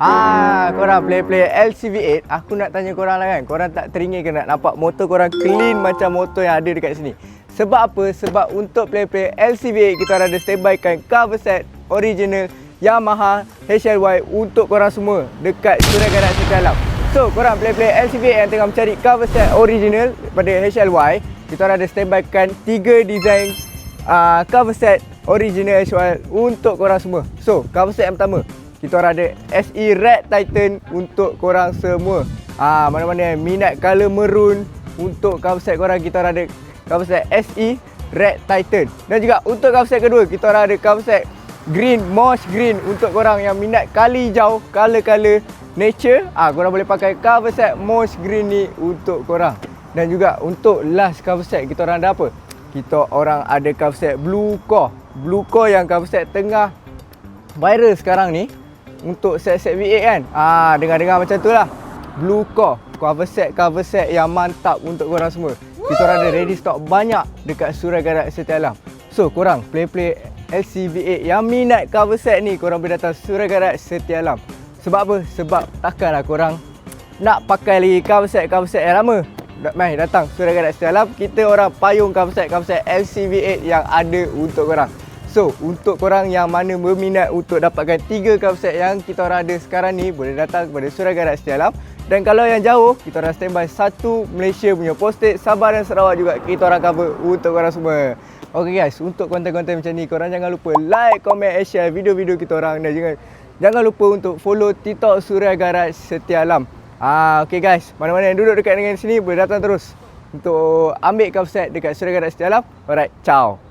Korang play LCV8, aku nak tanya korang lah kan. Korang tak teringin ke nak nampak motor korang clean macam motor yang ada dekat sini? Sebab apa? Sebab untuk play LCV8 kita ada standby kan cover set original Yamaha HLY untuk korang semua dekat Surai Garat Setia Alam. So korang play LCV8 yang tengah mencari cover set original pada HLY, kita ada standby kan 3 design cover set original HLY untuk korang semua. So cover set yang pertama, kita orang ada SE Red Titan untuk korang semua. Mana-mana yang minat color maroon untuk cover set korang, kita orang ada cover set SE Red Titan. Dan juga untuk cover set kedua, kita orang ada cover set green, moss green untuk korang yang minat color hijau, color nature. Korang boleh pakai cover set moss green ni untuk korang. Dan juga untuk last cover set, kita orang ada apa? Kita orang ada cover set Blue Core. Blue Core yang cover set tengah viral sekarang ni. Untuk set-set V8 kan, dengar-dengar macam tu lah. Blue Core cover set yang mantap untuk korang semua. Kita orang ada ready stock banyak dekat Surai Garat Setia Alam. So korang play LCV8 yang minat cover set ni, korang boleh datang Surai Garat Setia Alam. Sebab apa? Sebab takkanlah korang nak pakai lagi cover set yang lama. Mai datang Surai Garat Setia Alam, kita orang payung cover set LCV8 yang ada untuk korang. So, untuk korang yang mana berminat untuk dapatkan 3 cover set yang kita orang ada sekarang ni, boleh datang kepada Surai Garat Setia Alam. Dan kalau yang jauh, kita orang standby satu Malaysia punya postage, Sabah dan Sarawak juga kita orang cover untuk korang semua. Okay guys, untuk konten-konten macam ni, korang jangan lupa like, comment, and share video-video kita orang. Dan jangan lupa untuk follow TikTok Surai Garat Setia Alam. Okay guys, mana-mana yang duduk dekat dengan sini, boleh datang terus untuk ambil cover set dekat Surai Garat Setia Alam. Alright, ciao.